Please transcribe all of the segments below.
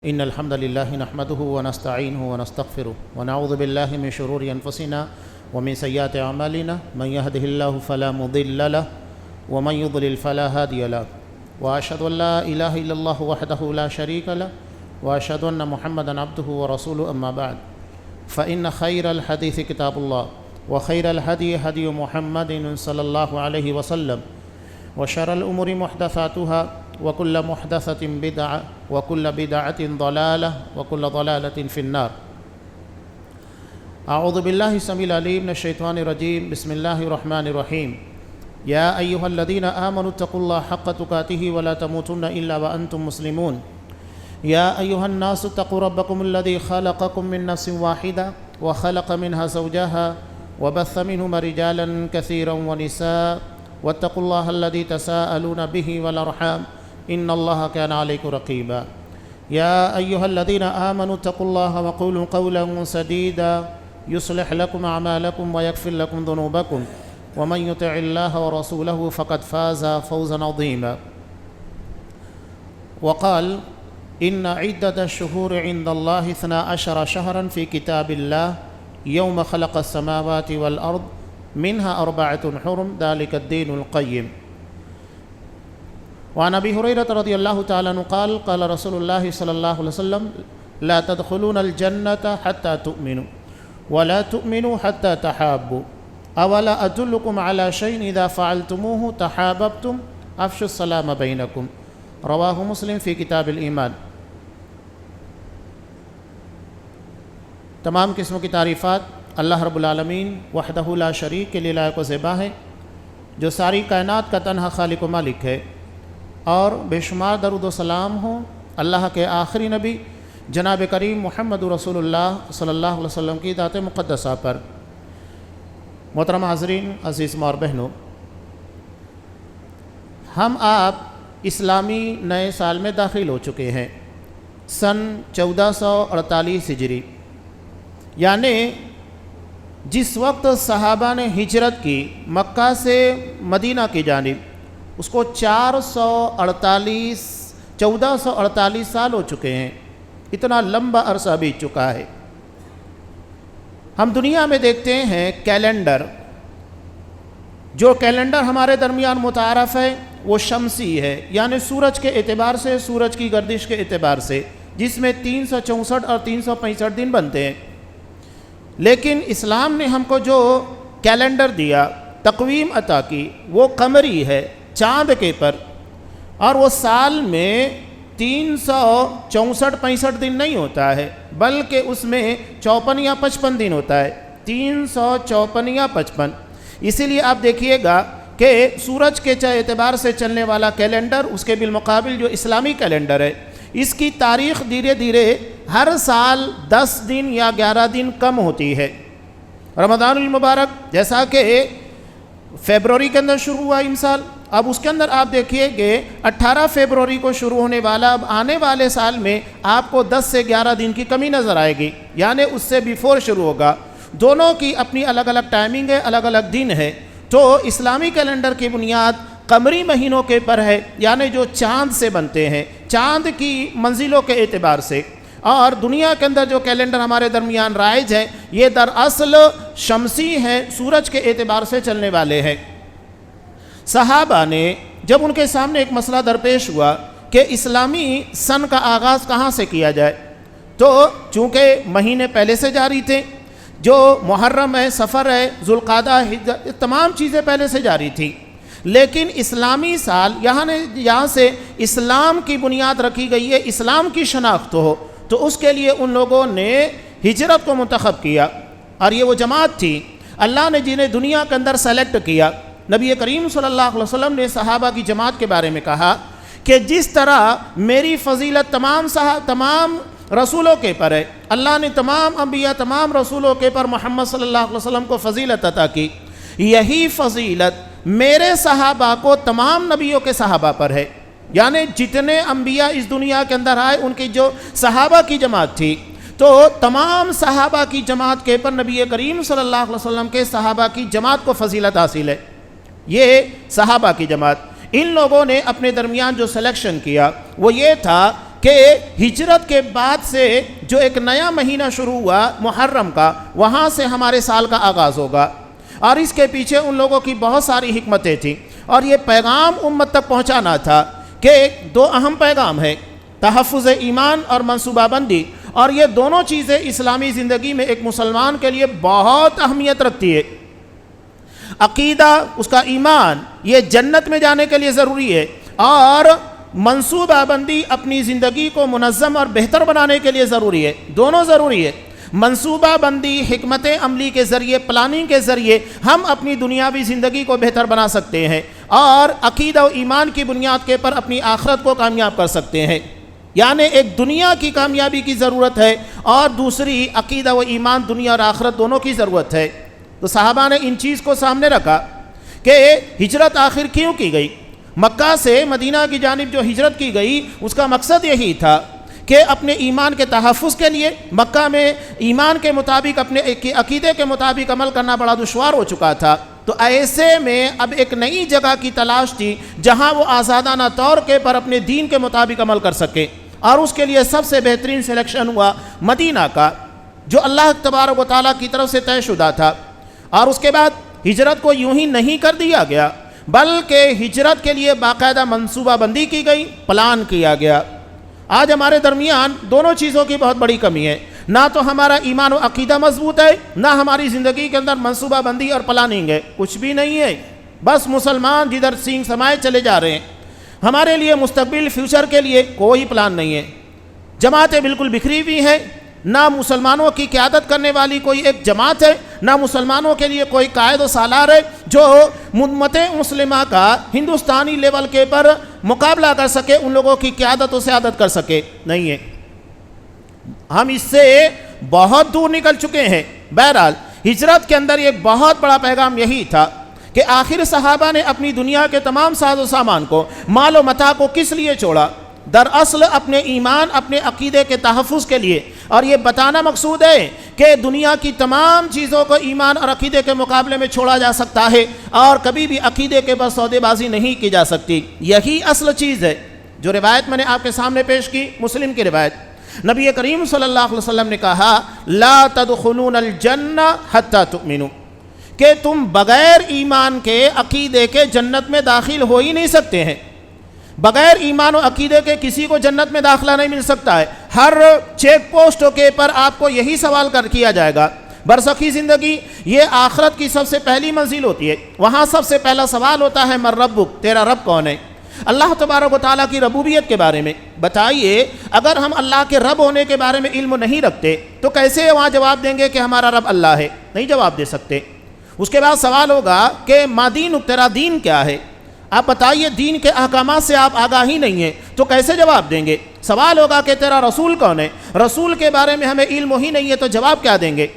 إن الحمد لله نحمده ونستعينه ونستغفره ونعوذ بالله من شرور أنفسنا ومن سيئات أعمالنا من يهده الله فلا مضل له ومن يضلل فلا هادي له وأشهد أن لا إله إلا الله وحده لا شريك له وأشهد أن محمدا عبده ورسوله أما بعد فإن خير الحديث كتاب الله وخير الهدي هدي محمد صلى الله عليه وسلم وشر الأمور محدثاتها وكل محدثة بدعة وكل بدعة ضلالة وكل ضلالة في النار. أعوذ بالله السميع العليم من الشيطان الرجيم. بسم الله الرحمن الرحيم. يا أيها الذين آمنوا اتقوا الله حق تقاته ولا تموتن إلا وأنتم مسلمون. يا أيها الناس اتقوا ربكم الذي خلقكم من نفس واحدة وخلق منها زوجها وبث منهما رجالا كثيرا ونساء واتقوا الله الذي تساءلون به والأرحام إن الله كان عليكم رقيبا. يا أيها الذين آمنوا اتقوا الله وقولوا قولا سديدا يصلح لكم أعمالكم ويغفر لكم ذنوبكم ومن يطع الله ورسوله فقد فاز فوزا عظيما. وقال إن عدة الشهور عند الله 12 شهرا في كتاب الله يوم خلق السماوات والأرض منها 4 حرم ذلك الدين القيم. وعن أبي هريرة رضي الله تعالى عنه قال قال رسول الله صلى الله عليه وسلم لا تدخلون الجنة حتى تؤمنوا ولا تؤمنوا حتى تحابوا أولا أدلكم على شيء إذا فعلتموه تحاببتم أفشوا السلام بينكم رواه مسلم في كتاب الإيمان. تمام قسموں کی تعریفات اللہ رب العالمین وحدہ لا شریک کے لیے لائق و زیبا ہے جو ساری کائنات کا تنہا خالق و مالک ہے، اور بے شمار درود و سلام ہوں اللہ کے آخری نبی جناب کریم محمد رسول اللہ صلی اللہ علیہ وسلم کی ذات مقدسہ پر۔ محترم حاضرین، عزیز ماں اور بہنوں، ہم آپ اسلامی نئے سال میں داخل ہو چکے ہیں، سن 1448 ہجری، یعنی جس وقت صحابہ نے ہجرت کی مکہ سے مدینہ کی جانب، اس کو 1448 سال ہو چکے ہیں، اتنا لمبا عرصہ بیت چکا ہے۔ ہم دنیا میں دیکھتے ہیں کیلنڈر، جو کیلنڈر ہمارے درمیان متعارف ہے وہ شمسی ہے، یعنی سورج کے اعتبار سے، سورج کی گردش کے اعتبار سے، جس میں 364 اور 365 دن بنتے ہیں۔ لیکن اسلام نے ہم کو جو کیلنڈر دیا، تقویم عطا کی، وہ قمری ہے، چاند کے پر، اور وہ سال میں 364-65 دن نہیں ہوتا ہے، بلکہ اس میں 54 یا 55 دن ہوتا ہے، 354 یا 55۔ اسی لیے آپ دیکھیے گا کہ سورج کے اعتبار سے چلنے والا کیلنڈر، اس کے بالمقابل جو اسلامی کیلنڈر ہے، اس کی تاریخ دھیرے دھیرے ہر سال 10 دن یا 11 دن کم ہوتی ہے۔ رمضان المبارک جیسا کہ فیبروری کے اندر شروع ہوا ان سال، اب اس کے اندر آپ دیکھیے کہ 18 فیبروری کو شروع ہونے والا، اب آنے والے سال میں آپ کو 10 سے 11 دن کی کمی نظر آئے گی، یعنی اس سے بیفور شروع ہوگا۔ دونوں کی اپنی الگ الگ ٹائمنگ ہے، الگ الگ دن ہے۔ تو اسلامی کیلنڈر کی بنیاد قمری مہینوں کے پر ہے، یعنی جو چاند سے بنتے ہیں، چاند کی منزلوں کے اعتبار سے، اور دنیا کے اندر جو کیلنڈر ہمارے درمیان رائج ہے یہ دراصل شمسی ہے، سورج کے اعتبار سے چلنے والے ہیں۔ صحابہ نے جب ان کے سامنے ایک مسئلہ درپیش ہوا کہ اسلامی سن کا آغاز کہاں سے کیا جائے، تو چونکہ مہینے پہلے سے جاری تھے، جو محرم ہے، سفر ہے، ذوالقعدہ، تمام چیزیں پہلے سے جاری تھی، لیکن اسلامی سال یہاں سے اسلام کی بنیاد رکھی گئی ہے، اسلام کی شناخت ہو، تو اس کے لیے ان لوگوں نے ہجرت کو منتخب کیا، اور یہ وہ جماعت تھی اللہ نے جنہیں دنیا کے اندر سلیکٹ کیا۔ نبی کریم صلی اللہ علیہ وسلم نے صحابہ کی جماعت کے بارے میں کہا کہ جس طرح میری فضیلت تمام رسولوں کے پر ہے، اللہ نے تمام انبیاء، تمام رسولوں کے پر محمد صلی اللہ علیہ وسلم کو فضیلت عطا کی، یہی فضیلت میرے صحابہ کو تمام نبیوں کے صحابہ پر ہے، یعنی جتنے انبیاء اس دنیا کے اندر آئے ان کی جو صحابہ کی جماعت تھی، تو تمام صحابہ کی جماعت کے پر نبی کریم صلی اللہ علیہ وسلم کے صحابہ کی جماعت کو فضیلت حاصل ہے۔ یہ صحابہ کی جماعت، ان لوگوں نے اپنے درمیان جو سلیکشن کیا وہ یہ تھا کہ ہجرت کے بعد سے جو ایک نیا مہینہ شروع ہوا محرم کا، وہاں سے ہمارے سال کا آغاز ہوگا، اور اس کے پیچھے ان لوگوں کی بہت ساری حکمتیں تھیں، اور یہ پیغام امت تک پہنچانا تھا کہ دو اہم پیغام ہے، تحفظ ایمان اور منصوبہ بندی، اور یہ دونوں چیزیں اسلامی زندگی میں ایک مسلمان کے لیے بہت اہمیت رکھتی ہے۔ عقیدہ، اس کا ایمان، یہ جنت میں جانے کے لیے ضروری ہے، اور منصوبہ بندی اپنی زندگی کو منظم اور بہتر بنانے کے لیے ضروری ہے، دونوں ضروری ہے۔ منصوبہ بندی، حکمت عملی کے ذریعے، پلاننگ کے ذریعے ہم اپنی دنیاوی زندگی کو بہتر بنا سکتے ہیں، اور عقیدہ و ایمان کی بنیاد کے پر اپنی آخرت کو کامیاب کر سکتے ہیں۔ یعنی ایک دنیا کی کامیابی کی ضرورت ہے، اور دوسری عقیدہ و ایمان، دنیا اور آخرت دونوں کی ضرورت ہے۔ تو صحابہ نے ان چیز کو سامنے رکھا کہ ہجرت آخر کیوں کی گئی؟ مکہ سے مدینہ کی جانب جو ہجرت کی گئی، اس کا مقصد یہی تھا کہ اپنے ایمان کے تحفظ کے لیے، مکہ میں ایمان کے مطابق، اپنے عقیدے کے مطابق عمل کرنا بڑا دشوار ہو چکا تھا، تو ایسے میں اب ایک نئی جگہ کی تلاش تھی جہاں وہ آزادانہ طور کے پر اپنے دین کے مطابق عمل کر سکے، اور اس کے لیے سب سے بہترین سلیکشن ہوا مدینہ کا، جو اللہ تبارک و تعالیٰ کی طرف سے طے شدہ تھا۔ اور اس کے بعد ہجرت کو یوں ہی نہیں کر دیا گیا، بلکہ ہجرت کے لیے باقاعدہ منصوبہ بندی کی گئی، پلان کیا گیا۔ آج ہمارے درمیان دونوں چیزوں کی بہت بڑی کمی ہے، نہ تو ہمارا ایمان و عقیدہ مضبوط ہے، نہ ہماری زندگی کے اندر منصوبہ بندی اور پلاننگ ہے، کچھ بھی نہیں ہے۔ بس مسلمان جدھر سینگ سمائے چلے جا رہے ہیں، ہمارے لیے مستقبل فیوچر کے لیے کوئی پلان نہیں ہے۔ جماعتیں بالکل بکھری ہوئی ہیں، نہ مسلمانوں کی قیادت کرنے والی کوئی ایک جماعت ہے، نہ مسلمانوں کے لیے کوئی قائد و سالار ہے جو امت مسلمہ کا ہندوستانی لیول کے پر مقابلہ کر سکے، ان لوگوں کی قیادت و سیادت کر سکے، نہیں ہے۔ ہم اس سے بہت دور نکل چکے ہیں۔ بہرحال ہجرت کے اندر ایک بہت بڑا پیغام یہی تھا کہ آخر صحابہ نے اپنی دنیا کے تمام ساز و سامان کو، مال و متاع کو کس لیے چھوڑا؟ دراصل اپنے ایمان، اپنے عقیدے کے تحفظ کے لیے، اور یہ بتانا مقصود ہے کہ دنیا کی تمام چیزوں کو ایمان اور عقیدے کے مقابلے میں چھوڑا جا سکتا ہے، اور کبھی بھی عقیدے کے بس سودے بازی نہیں کی جا سکتی۔ یہی اصل چیز ہے۔ جو روایت میں نے آپ کے سامنے پیش کی، مسلم کی روایت، نبی کریم صلی اللہ علیہ وسلم نے کہا لا تدخلون الجنہ حتی تؤمنوا، کہ تم بغیر ایمان کے، عقیدے کے جنت میں داخل ہو ہی نہیں سکتے ہیں۔ بغیر ایمان و عقیدے کے کسی کو جنت میں داخلہ نہیں مل سکتا ہے۔ ہر چیک پوسٹ کے پر آپ کو یہی سوال کیا جائے گا۔ برزخی زندگی یہ آخرت کی سب سے پہلی منزل ہوتی ہے، وہاں سب سے پہلا سوال ہوتا ہے من ربک، تیرا رب کون ہے؟ اللہ تبارک و تعالیٰ کی ربوبیت کے بارے میں بتائیے۔ اگر ہم اللہ کے رب ہونے کے بارے میں علم نہیں رکھتے تو کیسے وہاں جواب دیں گے کہ ہمارا رب اللہ ہے؟ نہیں جواب دے سکتے۔ اس کے بعد سوال ہوگا کہ ما دینک، تیرا دین کیا ہے؟ آپ بتائیے، دین کے احکامات سے آپ آگاہ ہی نہیں ہیں تو کیسے جواب دیں گے؟ سوال ہوگا کہ تیرا رسول کون ہے؟ رسول کے بارے میں ہمیں علم ہی نہیں ہے تو جواب کیا دیں گے؟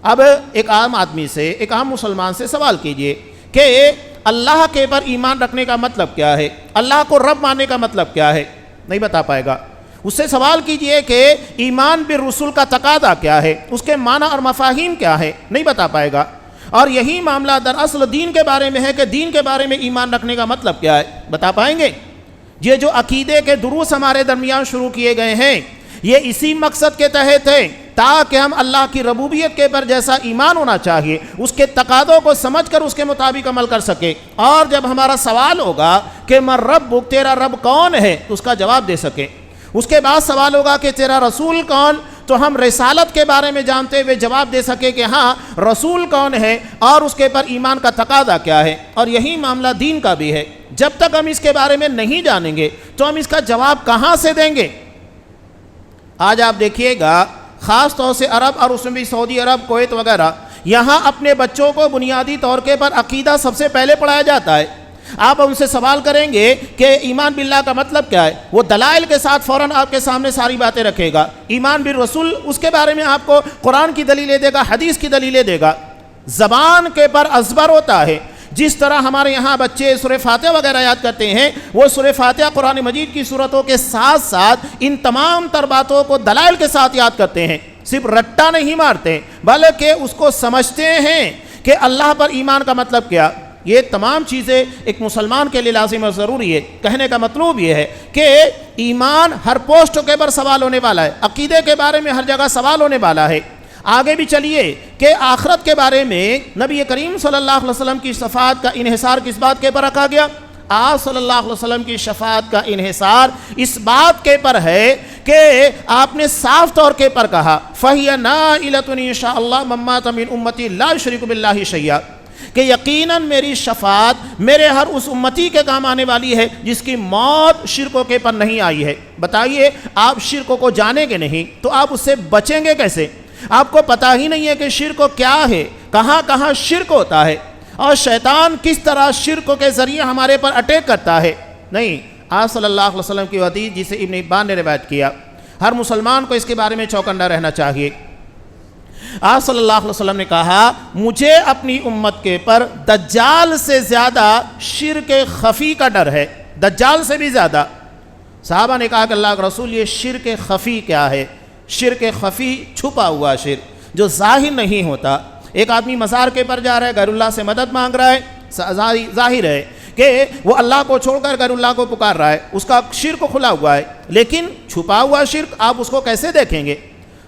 اب ایک عام آدمی سے، ایک عام مسلمان سے سوال کیجئے کہ اللہ کے پر ایمان رکھنے کا مطلب کیا ہے؟ اللہ کو رب ماننے کا مطلب کیا ہے؟ نہیں بتا پائے گا۔ اس سے سوال کیجئے کہ ایمان بالرسول کا تقاضا کیا ہے، اس کے معنی اور مفاہیم کیا ہے؟ نہیں بتا پائے گا۔ اور یہی معاملہ دراصل دین کے بارے میں ہے کہ دین کے بارے میں ایمان رکھنے کا مطلب کیا ہے؟ بتا پائیں گے؟ یہ جو عقیدے کے دروس ہمارے درمیان شروع کیے گئے ہیں، یہ اسی مقصد کے تحت ہے تاکہ ہم اللہ کی ربوبیت کے پر جیسا ایمان ہونا چاہیے، اس کے تقاضوں کو سمجھ کر اس کے مطابق عمل کر سکے، اور جب ہمارا سوال ہوگا کہ من ربک، تیرا رب کون ہے، تو اس کا جواب دے سکیں۔ اس کے بعد سوال ہوگا کہ تیرا رسول کون، تو ہم رسالت کے بارے میں جانتے ہوئے جواب دے سکے کہ ہاں رسول کون ہے اور اس کے پر ایمان کا تقاضا کیا ہے۔ اور یہی معاملہ دین کا بھی ہے۔ جب تک ہم اس کے بارے میں نہیں جانیں گے تو ہم اس کا جواب کہاں سے دیں گے؟ آج آپ دیکھیے گا، خاص طور سے عرب، اور اس میں بھی سعودی عرب، کویت وغیرہ، یہاں اپنے بچوں کو بنیادی طور کے پر عقیدہ سب سے پہلے پڑھایا جاتا ہے۔ آپ ان سے سوال کریں گے کہ ایمان باللہ کا مطلب کیا ہے، وہ دلائل کے ساتھ فوراً آپ کے سامنے ساری باتیں رکھے گا۔ ایمان بالرسول، اس کے بارے میں آپ کو قرآن کی دلیلیں دے گا، حدیث کی دلیلیں دے گا۔ زبان کے پر ازبر ہوتا ہے۔ جس طرح ہمارے یہاں بچے سورہ فاتحہ وغیرہ یاد کرتے ہیں، وہ سورہ فاتحہ قرآن مجید کی سورتوں کے ساتھ ساتھ ان تمام تر باتوں کو دلائل کے ساتھ یاد کرتے ہیں، صرف رٹا نہیں مارتے بلکہ اس کو سمجھتے ہیں کہ اللہ پر ایمان کا مطلب کیا، یہ تمام چیزیں ایک مسلمان کے لیے لازم اور ضروری ہے۔ کہنے کا مطلب یہ ہے کہ ایمان ہر پوسٹ کے پر سوال ہونے والا ہے، عقیدے کے بارے میں ہر جگہ سوال ہونے والا ہے۔ آگے بھی چلیے کہ آخرت کے بارے میں نبی کریم صلی اللہ علیہ وسلم کی شفاعت کا انحصار کس بات کے پر رکھا گیا؟ آپ صلی اللہ علیہ وسلم کی شفاعت کا انحصار اس بات کے پر ہے کہ آپ نے صاف طور کے پر کہا فَهِيَ نَائِلَةٌ إِنْ شَاءَ اللَّهُ مَن مَّاتَ مِنْ أُمَّتِي لَا يُشْرِكُ بِاللَّهِ شَيْئًا، کہ یقیناً میری شفاعت میرے ہر اس امتی کے کام آنے والی ہے جس کی موت شرکوں کے پر نہیں آئی ہے۔ بتائیے آپ شرکوں کو جانیں گے نہیں تو آپ اس سے بچیں گے کیسے؟ آپ کو پتہ ہی نہیں ہے کہ شرک کیا ہے، کہاں کہاں شرک ہوتا ہے، اور شیطان کس طرح شرک کے ذریعے ہمارے پر اٹیک کرتا ہے۔ نہیں، آپ صلی اللہ علیہ وسلم کی حدیث جسے ابن حبان نے روایت کیا، ہر مسلمان کو اس کے بارے میں چوکندہ رہنا چاہیے۔ آپ صلی اللہ علیہ وسلم نے کہا مجھے اپنی امت کے پر دجال سے زیادہ شرک خفی کا ڈر ہے، دجال سے بھی زیادہ۔ صحابہ نے کہا کہ اللہ کے رسول یہ شرک خفی کیا ہے؟ شرک خفی چھپا ہوا شرک جو ظاہر نہیں ہوتا۔ ایک آدمی مزار کے پر جا رہا ہے، غیر اللہ سے مدد مانگ رہا ہے، ظاہر ہے کہ وہ اللہ کو چھوڑ کر غیر اللہ کو پکار رہا ہے، اس کا شرک کھلا ہوا ہے، لیکن چھپا ہوا شرک آپ اس کو کیسے دیکھیں گے؟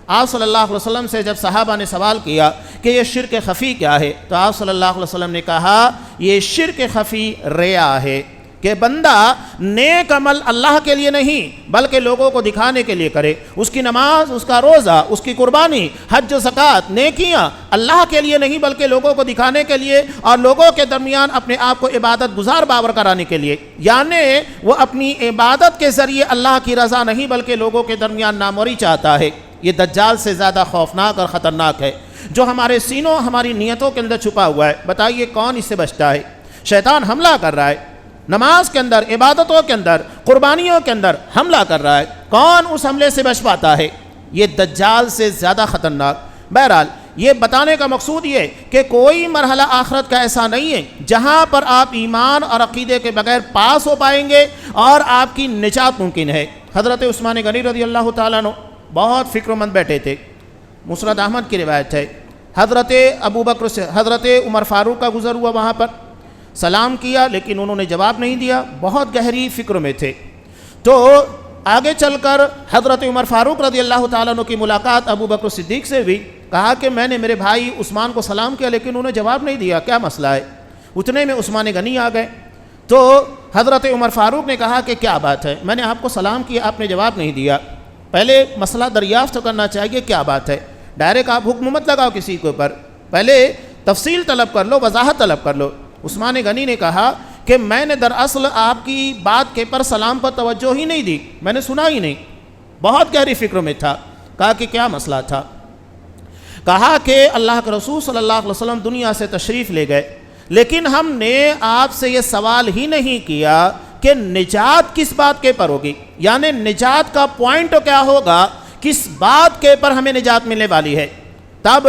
آپ صلی اللہ علیہ وسلم سے جب صحابہ نے سوال کیا کہ یہ شرک خفی کیا ہے تو آپ صلی اللہ علیہ وسلم نے کہا یہ شرک خفی ریا ہے، کہ بندہ نیک عمل اللہ کے لیے نہیں بلکہ لوگوں کو دکھانے کے لیے کرے، اس کی نماز، اس کا روزہ، اس کی قربانی، حج و زکوٰۃ، نیکیاں اللہ کے لیے نہیں بلکہ لوگوں کو دکھانے کے لیے اور لوگوں کے درمیان اپنے آپ کو عبادت گزار باور کرانے کے لیے، یعنی وہ اپنی عبادت کے ذریعے اللہ کی رضا نہیں بلکہ لوگوں کے درمیان ناموری چاہتا ہے۔ یہ دجال سے زیادہ خوفناک اور خطرناک ہے جو ہمارے سینوں، ہماری نیتوں کے اندر چھپا ہوا ہے۔ بتائیے کون اس سے بچتا ہے؟ شیطان حملہ کر رہا ہے، نماز کے اندر، عبادتوں کے اندر، قربانیوں کے اندر حملہ کر رہا ہے۔ کون اس حملے سے بچ پاتا ہے؟ یہ دجال سے زیادہ خطرناک۔ بہرحال یہ بتانے کا مقصود یہ کہ کوئی مرحلہ آخرت کا ایسا نہیں ہے جہاں پر آپ ایمان اور عقیدے کے بغیر پاس ہو پائیں گے اور آپ کی نجات ممکن ہے۔ حضرت عثمان غنی رضی اللہ تعالیٰ عنہ بہت فکر مند بیٹھے تھے۔ مسند احمد کی روایت ہے، حضرت ابوبکر سے حضرت عمر فاروق کا گزر ہوا، وہاں پر سلام کیا لیکن انہوں نے جواب نہیں دیا، بہت گہری فکر میں تھے۔ تو آگے چل کر حضرت عمر فاروق رضی اللہ تعالیٰ عنہ کی ملاقات ابوبکر صدیق سے بھی، کہا کہ میں نے میرے بھائی عثمان کو سلام کیا لیکن انہوں نے جواب نہیں دیا، کیا مسئلہ ہے؟ اتنے میں عثمان غنی آ گئے تو حضرت عمر فاروق نے کہا کہ کیا بات ہے؟ میں نے آپ کو سلام کیا، آپ نے جواب نہیں دیا، پہلے مسئلہ دریافت کرنا چاہیے کیا بات ہے، ڈائریکٹ آپ حکم مت لگاؤ کسی کے اوپر، پہلے تفصیل طلب کر لو، وضاحت طلب کر لو۔ عثمان غنی نے کہا کہ میں نے دراصل آپ کی بات کے پر سلام پر توجہ ہی نہیں دی، میں نے سنا ہی نہیں، بہت گہری فکر میں تھا۔ کہا کہ کیا مسئلہ تھا؟ کہا کہ اللہ کے رسول صلی اللہ علیہ وسلم دنیا سے تشریف لے گئے لیکن ہم نے آپ سے یہ سوال ہی نہیں کیا کہ نجات کس بات کے پر ہوگی، یعنی نجات کا پوائنٹ کیا ہوگا، کس بات کے پر ہمیں نجات ملنے والی ہے۔ تب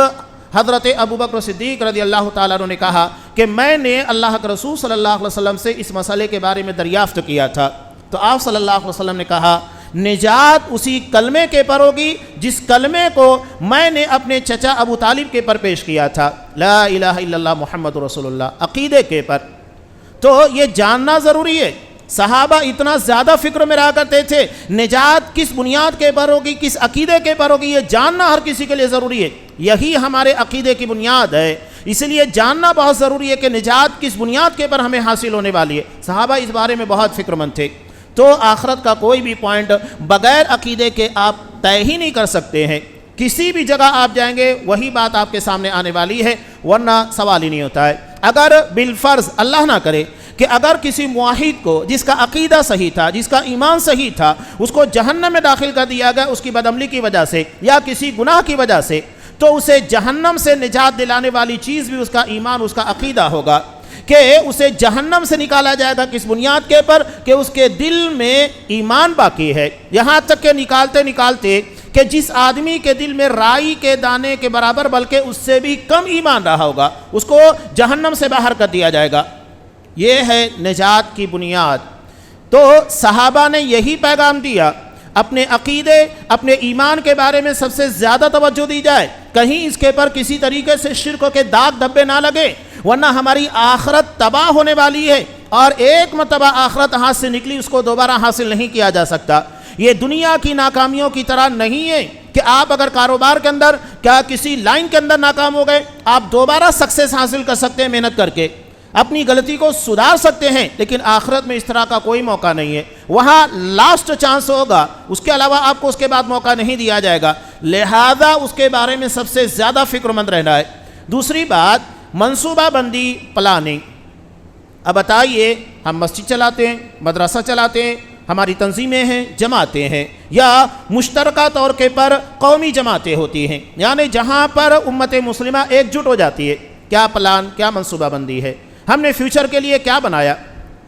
حضرت ابوبکر صدیق رضی اللہ تعالیٰ عنہ نے کہا کہ میں نے اللہ کے رسول صلی اللہ علیہ وسلم سے اس مسئلے کے بارے میں دریافت کیا تھا، تو آپ صلی اللہ علیہ وسلم نے کہا نجات اسی کلمے کے پر ہوگی جس کلمے کو میں نے اپنے چچا ابو طالب کے پر پیش کیا تھا، لا الہ الا اللہ محمد رسول اللہ، عقیدے کے پر۔ تو یہ جاننا ضروری ہے، صحابہ اتنا زیادہ فکر میں رہا کرتے تھے، نجات کس بنیاد کے پر ہوگی، کس عقیدے کے پر ہوگی، یہ جاننا ہر کسی کے لیے ضروری ہے، یہی ہمارے عقیدے کی بنیاد ہے، اس لیے جاننا بہت ضروری ہے کہ نجات کس بنیاد کے پر ہمیں حاصل ہونے والی ہے۔ صحابہ اس بارے میں بہت فکر مند تھے۔ تو آخرت کا کوئی بھی پوائنٹ بغیر عقیدے کے آپ طے ہی نہیں کر سکتے ہیں، کسی بھی جگہ آپ جائیں گے وہی بات آپ کے سامنے آنے والی ہے، ورنہ سوال ہی نہیں ہوتا ہے۔ اگر بالفرض اللہ نہ کرے کہ اگر کسی موحد کو جس کا عقیدہ صحیح تھا، جس کا ایمان صحیح تھا، اس کو جہنم میں داخل کر دیا گیا اس کی بدعملی کی وجہ سے یا کسی گناہ کی وجہ سے، تو اسے جہنم سے نجات دلانے والی چیز بھی اس کا ایمان، اس کا عقیدہ ہوگا کہ اسے جہنم سے نکالا جائے گا کس بنیاد کے پر کہ اس کے دل میں ایمان باقی ہے، یہاں تک کہ نکالتے نکالتے کہ جس آدمی کے دل میں رائی کے دانے کے برابر بلکہ اس سے بھی کم ایمان رہا ہوگا اس کو جہنم سے باہر کر دیا جائے گا۔ یہ ہے نجات کی بنیاد۔ تو صحابہ نے یہی پیغام دیا، اپنے عقیدے، اپنے ایمان کے بارے میں سب سے زیادہ توجہ دی جائے، کہیں اس کے پر کسی طریقے سے شرک کے داغ دھبے نہ لگے، ورنہ ہماری آخرت تباہ ہونے والی ہے، اور ایک مرتبہ آخرت ہاتھ سے نکلی اس کو دوبارہ حاصل نہیں کیا جا سکتا۔ یہ دنیا کی ناکامیوں کی طرح نہیں ہے کہ آپ اگر کاروبار کے اندر کیا کسی لائن کے اندر ناکام ہو گئے، آپ دوبارہ سکسیس حاصل کر سکتے ہیں محنت کر کے، اپنی غلطی کو سدھار سکتے ہیں، لیکن آخرت میں اس طرح کا کوئی موقع نہیں ہے۔ وہاں لاسٹ چانس ہوگا، اس کے علاوہ آپ کو اس کے بعد موقع نہیں دیا جائے گا، لہذا اس کے بارے میں سب سے زیادہ فکر مند رہنا ہے۔ دوسری بات، منصوبہ بندی، پلاننگ۔ اب بتائیے، ہم مسجد چلاتے ہیں، مدرسہ چلاتے ہیں، ہماری تنظیمیں ہیں، جماعتیں ہیں، یا مشترکہ طور کے پر قومی جماعتیں ہوتی ہیں، یعنی جہاں پر امت مسلمہ ایک جٹ ہو جاتی ہے، کیا پلان، کیا منصوبہ بندی ہے؟ ہم نے فیوچر کے لیے کیا بنایا؟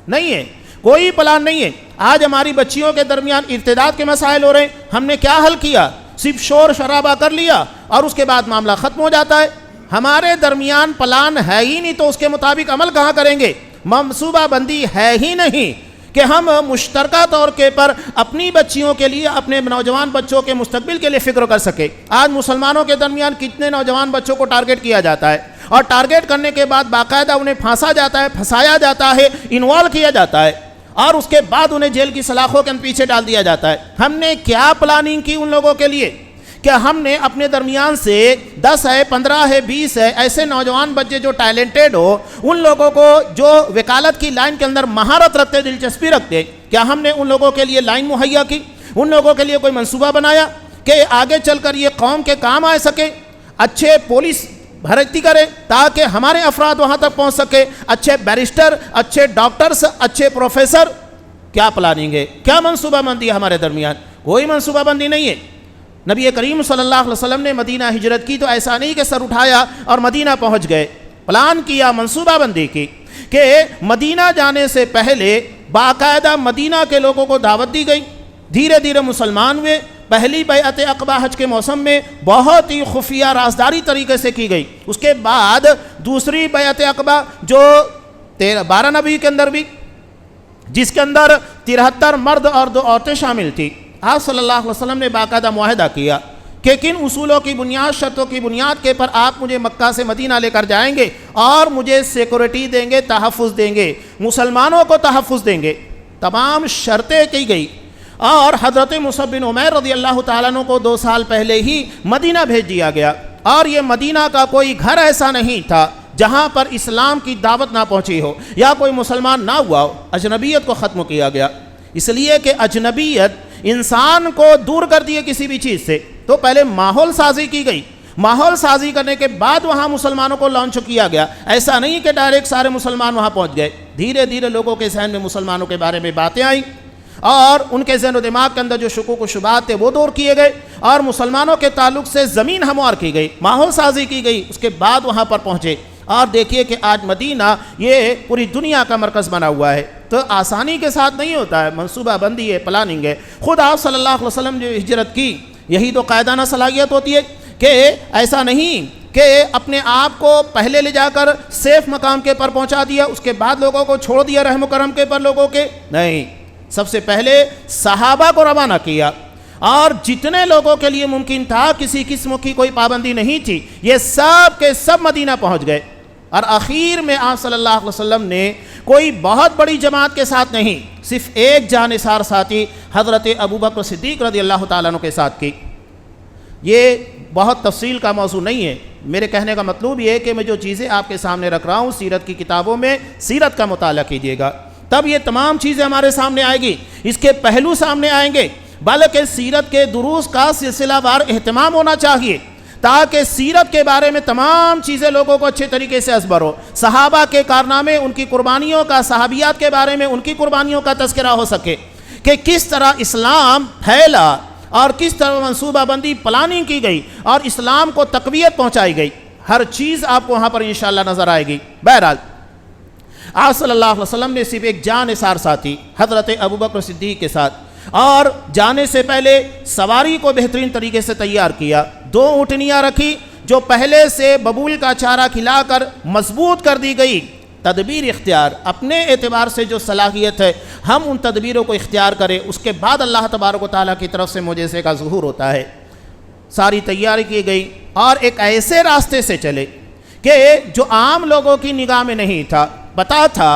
نہیں ہے، کوئی پلان نہیں ہے۔ آج ہماری بچیوں کے درمیان ارتداد کے مسائل ہو رہے ہیں، ہم نے کیا حل کیا؟ صرف شور شرابہ کر لیا اور اس کے بعد معاملہ ختم ہو جاتا ہے۔ ہمارے درمیان پلان ہے ہی نہیں تو اس کے مطابق عمل کہاں کریں گے؟ منصوبہ بندی ہے ہی نہیں کہ ہم مشترکہ طور کے پر اپنی بچیوں کے لیے، اپنے نوجوان بچوں کے مستقبل کے لیے فکر کر سکے۔ آج مسلمانوں کے درمیان کتنے نوجوان بچوں کو ٹارگٹ کیا جاتا ہے، اور ٹارگٹ کرنے کے بعد باقاعدہ انہیں پھانسا جاتا ہے، پھنسایا جاتا ہے، انوالو کیا جاتا ہے، اور اس کے بعد انہیں جیل کی سلاخوں کے پیچھے ڈال دیا جاتا ہے۔ ہم نے کیا پلاننگ کی ان لوگوں کے لیے؟ کہ ہم نے اپنے درمیان سے 10 ہے، 15 ہے، 20 ہے ایسے نوجوان بچے جو ٹیلنٹڈ ہو، ان لوگوں کو جو وکالت کی لائن کے اندر مہارت رکھتے، دلچسپی رکھتے، کیا ہم نے ان لوگوں کے لیے لائن مہیا کی؟ ان لوگوں کے لیے کوئی منصوبہ بنایا کہ آگے چل کر یہ قوم کے کام آ سکے؟ اچھے پولیس بھرتی کرے تاکہ ہمارے افراد وہاں تک پہنچ سکے، اچھے بیرسٹر، اچھے ڈاکٹرز، اچھے پروفیسر۔ کیا پلاننگ ہے؟ کیا منصوبہ بندی ہے ہمارے درمیان؟ کوئی منصوبہ بندی نہیں ہے۔ نبی کریم صلی اللہ علیہ وسلم نے مدینہ ہجرت کی تو ایسا نہیں کہ سر اٹھایا اور مدینہ پہنچ گئے، پلان کیا، منصوبہ بندی کی کہ مدینہ جانے سے پہلے باقاعدہ مدینہ کے لوگوں کو دعوت دی گئی، دھیرے دھیرے مسلمان ہوئے۔ پہلی بیعت عقبہ حج کے موسم میں بہت ہی خفیہ رازداری طریقے سے کی گئی، اس کے بعد دوسری بیعت عقبہ جو 12 نبی کے اندر بھی، جس کے اندر 73 مرد اور 2 عورتیں شامل تھی، آپ صلی اللہ علیہ وسلم نے باقاعدہ معاہدہ کیا کہ کن اصولوں کی بنیاد، شرطوں کی بنیاد کے پر آپ مجھے مکہ سے مدینہ لے کر جائیں گے اور مجھے سیکورٹی دیں گے، تحفظ دیں گے، مسلمانوں کو تحفظ دیں گے۔ تمام شرطیں کی گئی، اور حضرت مصعب بن عمیر رضی اللہ تعالیٰ عنہ کو 2 سال پہلے ہی مدینہ بھیج دیا گیا، اور یہ مدینہ کا کوئی گھر ایسا نہیں تھا جہاں پر اسلام کی دعوت نہ پہنچی ہو یا کوئی مسلمان نہ ہوا ہو۔ اجنبیت کو ختم کیا گیا، اس لیے کہ اجنبیت انسان کو دور کر دیے کسی بھی چیز سے۔ تو پہلے ماحول سازی کی گئی، ماحول سازی کرنے کے بعد وہاں مسلمانوں کو لانچ کیا گیا۔ ایسا نہیں کہ ڈائریکٹ سارے مسلمان وہاں پہنچ گئے، دھیرے دھیرے لوگوں کے ذہن میں مسلمانوں کے بارے میں باتیں آئیں، اور ان کے ذہن و دماغ کے اندر جو شکوک و شبہات تھے وہ دور کیے گئے، اور مسلمانوں کے تعلق سے زمین ہموار کی گئی، ماحول سازی کی گئی، اس کے بعد وہاں پر پہنچے۔ اور دیکھیے کہ آج مدینہ یہ پوری دنیا کا مرکز بنا ہوا ہے۔ تو آسانی کے ساتھ نہیں ہوتا ہے، منصوبہ بندی ہے، پلاننگ ہے۔ خود آپ صلی اللہ علیہ وسلم جو ہجرت کی، یہی تو قائدانہ صلاحیت ہوتی ہے کہ ایسا نہیں کہ اپنے آپ کو پہلے لے جا کر سیف مقام کے پر پہنچا دیا، اس کے بعد لوگوں کو چھوڑ دیا رحم و کرم کے پر لوگوں کے، نہیں، سب سے پہلے صحابہ کو روانہ کیا، اور جتنے لوگوں کے لیے ممکن تھا، کسی قسم کی کوئی پابندی نہیں تھی، یہ سب کے سب مدینہ پہنچ گئے۔ اور آخر میں آپ صلی اللہ علیہ وسلم نے کوئی بہت بڑی جماعت کے ساتھ نہیں، صرف ایک جانثار ساتھی حضرت ابوبکر صدیق رضی اللہ تعالیٰ عنہ کے ساتھ کی۔ یہ بہت تفصیل کا موضوع نہیں ہے، میرے کہنے کا مطلب یہ ہے کہ میں جو چیزیں آپ کے سامنے رکھ رہا ہوں، سیرت کی کتابوں میں سیرت کا مطالعہ کیجیے گا، تب یہ تمام چیزیں ہمارے سامنے آئے گی، اس کے پہلو سامنے آئیں گے، بلکہ سیرت کے دروس کا سلسلہ وار اہتمام ہونا چاہیے، تاکہ سیرت کے بارے میں تمام چیزیں لوگوں کو اچھے طریقے سے ازبر ہو، صحابہ کے کارنامے، ان کی قربانیوں کا، صحابیات کے بارے میں ان کی قربانیوں کا تذکرہ ہو سکے کہ کس طرح اسلام پھیلا اور کس طرح منصوبہ بندی پلاننگ کی گئی اور اسلام کو تقویت پہنچائی گئی۔ ہر چیز آپ کو وہاں پر انشاءاللہ نظر آئے گی۔ بہرحال آپ صلی اللہ علیہ وسلم نے صرف ایک جانثار ساتھی حضرت ابوبکر صدیق کے ساتھ، اور جانے سے پہلے سواری کو بہترین طریقے سے تیار کیا، 2 اونٹنیاں رکھی جو پہلے سے ببول کا چارہ کھلا کر مضبوط کر دی گئی۔ تدبیر اختیار، اپنے اعتبار سے جو صلاحیت ہے ہم ان تدبیروں کو اختیار کریں، اس کے بعد اللہ تبارک و تعالیٰ کی طرف سے معجزے کا ظہور ہوتا ہے۔ ساری تیاری کی گئی اور ایک ایسے راستے سے چلے کہ کہ جو عام لوگوں کی نگاہ میں نہیں تھا، پتا تھا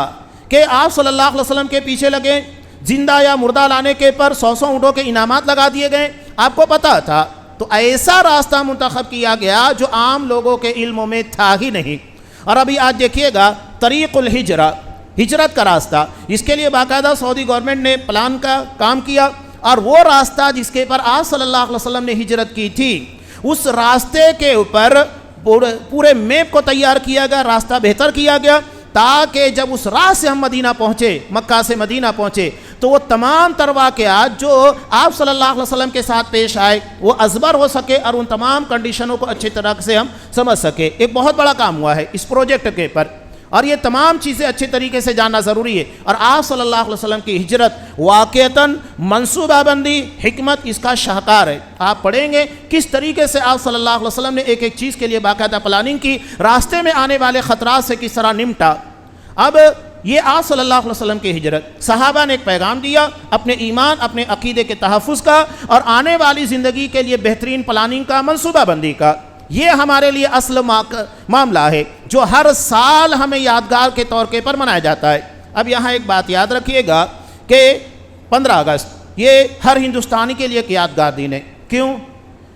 کہ آپ صلی اللہ علیہ وسلم کے پیچھے لگے، زندہ یا مردہ لانے کے پر 100 اونٹوں کے انعامات لگا دیے گئے، آپ کو پتا تھا، تو ایسا راستہ منتخب کیا گیا جو عام لوگوں کے علموں میں تھا ہی نہیں۔ اور ابھی آج دیکھیے گا طریق الہجرہ، ہجرت کا راستہ، اس کے لیے باقاعدہ سعودی گورنمنٹ نے پلان کا کام کیا، اور وہ راستہ جس کے پر آپ صلی اللہ علیہ وسلم نے ہجرت کی تھی، اس راستے کے اوپر پورے میپ کو تیار کیا گیا، راستہ بہتر کیا گیا، تاکہ جب اس راہ سے ہم مدینہ پہنچے، مکہ سے مدینہ پہنچے، تو وہ تمام تر واقعات جو آپ صلی اللہ علیہ وسلم کے ساتھ پیش آئے وہ ازبر ہو سکے، اور ان تمام کنڈیشنوں کو اچھی طرح سے ہم سمجھ سکے۔ ایک بہت بڑا کام ہوا ہے اس پروجیکٹ کے پر، اور یہ تمام چیزیں اچھے طریقے سے جاننا ضروری ہے۔ اور آپ صلی اللہ علیہ وسلم کی ہجرت واقعتاً منصوبہ بندی، حکمت اس کا شاہکار ہے۔ آپ پڑھیں گے کس طریقے سے آپ صلی اللہ علیہ وسلم نے ایک ایک چیز کے لیے باقاعدہ پلاننگ کی، راستے میں آنے والے خطرات سے کس طرح نمٹا۔ اب یہ آپ صلی اللہ علیہ وسلم کی ہجرت، صحابہ نے ایک پیغام دیا اپنے ایمان، اپنے عقیدے کے تحفظ کا، اور آنے والی زندگی کے لیے بہترین پلاننگ کا، منصوبہ بندی کا۔ یہ ہمارے لیے اصل معاملہ ہے جو ہر سال ہمیں یادگار کے طور پر منایا جاتا ہے۔ اب یہاں ایک بات یاد رکھیے گا کہ 15 اگست یہ ہر ہندوستانی کے لیے ایک یادگار دن ہے۔ کیوں؟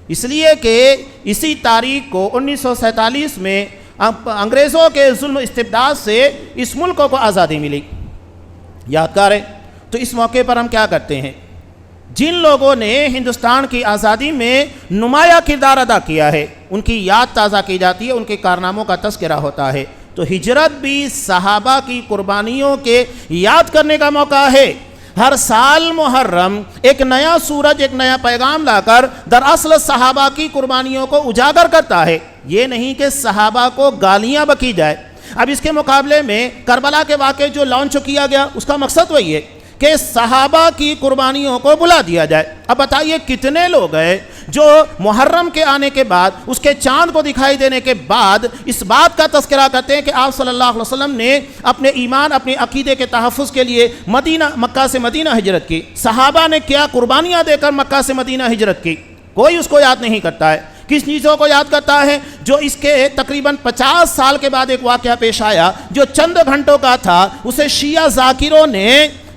اس لیے کہ اسی تاریخ کو 1947 میں انگریزوں کے ظلم استبداد سے اس ملک کو آزادی ملی۔ یادگار ہے۔ تو اس موقع پر ہم کیا کرتے ہیں؟ جن لوگوں نے ہندوستان کی آزادی میں نمایاں کردار ادا کیا ہے ان کی یاد تازہ کی جاتی ہے، ان کے کارناموں کا تذکرہ ہوتا ہے۔ تو ہجرت بھی صحابہ کی قربانیوں کے یاد کرنے کا موقع ہے۔ ہر سال محرم ایک نیا سورج، ایک نیا پیغام لا کر دراصل صحابہ کی قربانیوں کو اجاگر کرتا ہے۔ یہ نہیں کہ صحابہ کو گالیاں بکی جائے۔ اب اس کے مقابلے میں کربلا کے واقعے جو لانچ کیا گیا اس کا مقصد وہی ہے کہ صحابہ کی قربانیوں کو بلا دیا جائے۔ اب بتائیے کتنے لوگ ہیں جو محرم کے آنے کے بعد، اس کے چاند کو دکھائی دینے کے بعد اس بات کا تذکرہ کرتے ہیں کہ آپ صلی اللہ علیہ وسلم نے اپنے ایمان، اپنے عقیدے کے تحفظ کے لیے مکہ سے مدینہ ہجرت کی، صحابہ نے کیا قربانیاں دے کر مکہ سے مدینہ ہجرت کی۔ کوئی اس کو یاد نہیں کرتا ہے۔ کس چیزوں کو یاد کرتا ہے؟ جو اس کے تقریباً 50 سال کے بعد ایک واقعہ پیش آیا جو چند گھنٹوں کا تھا، اسے شیعہ ذاکروں نے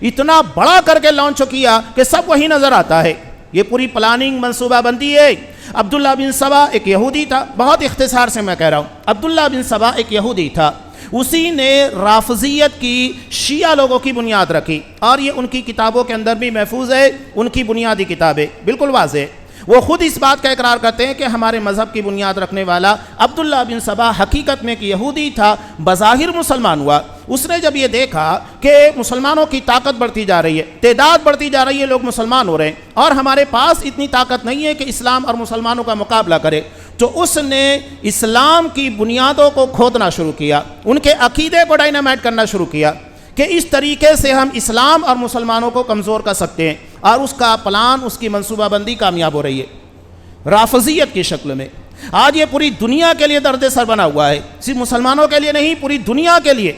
اتنا بڑا کر کے لانچ کیا کہ سب وہی نظر آتا ہے۔ یہ پوری پلاننگ، منصوبہ بندی ہے۔ عبداللہ بن سبا ایک یہودی تھا، بہت اختصار سے میں کہہ رہا ہوں، عبداللہ بن سبا ایک یہودی تھا، اسی نے رافضیت کی، شیعہ لوگوں کی بنیاد رکھی، اور یہ ان کی کتابوں کے اندر بھی محفوظ ہے، ان کی بنیادی کتابیں بالکل واضح۔ وہ خود اس بات کا اقرار کرتے ہیں کہ ہمارے مذہب کی بنیاد رکھنے والا عبداللہ بن سبا حقیقت میں ایک یہودی تھا، بظاہر مسلمان ہوا۔ اس نے جب یہ دیکھا کہ مسلمانوں کی طاقت بڑھتی جا رہی ہے، تعداد بڑھتی جا رہی ہے، لوگ مسلمان ہو رہے ہیں، اور ہمارے پاس اتنی طاقت نہیں ہے کہ اسلام اور مسلمانوں کا مقابلہ کرے، تو اس نے اسلام کی بنیادوں کو کھودنا شروع کیا، ان کے عقیدے کو ڈائنامائٹ کرنا شروع کیا کہ اس طریقے سے ہم اسلام اور مسلمانوں کو کمزور کر سکتے ہیں، اور اس کا پلان، اس کی منصوبہ بندی کامیاب ہو رہی ہے رافضیت کی شکل میں۔ آج یہ پوری دنیا کے لیے درد سر بنا ہوا ہے، صرف مسلمانوں کے لیے نہیں، پوری دنیا کے لیے۔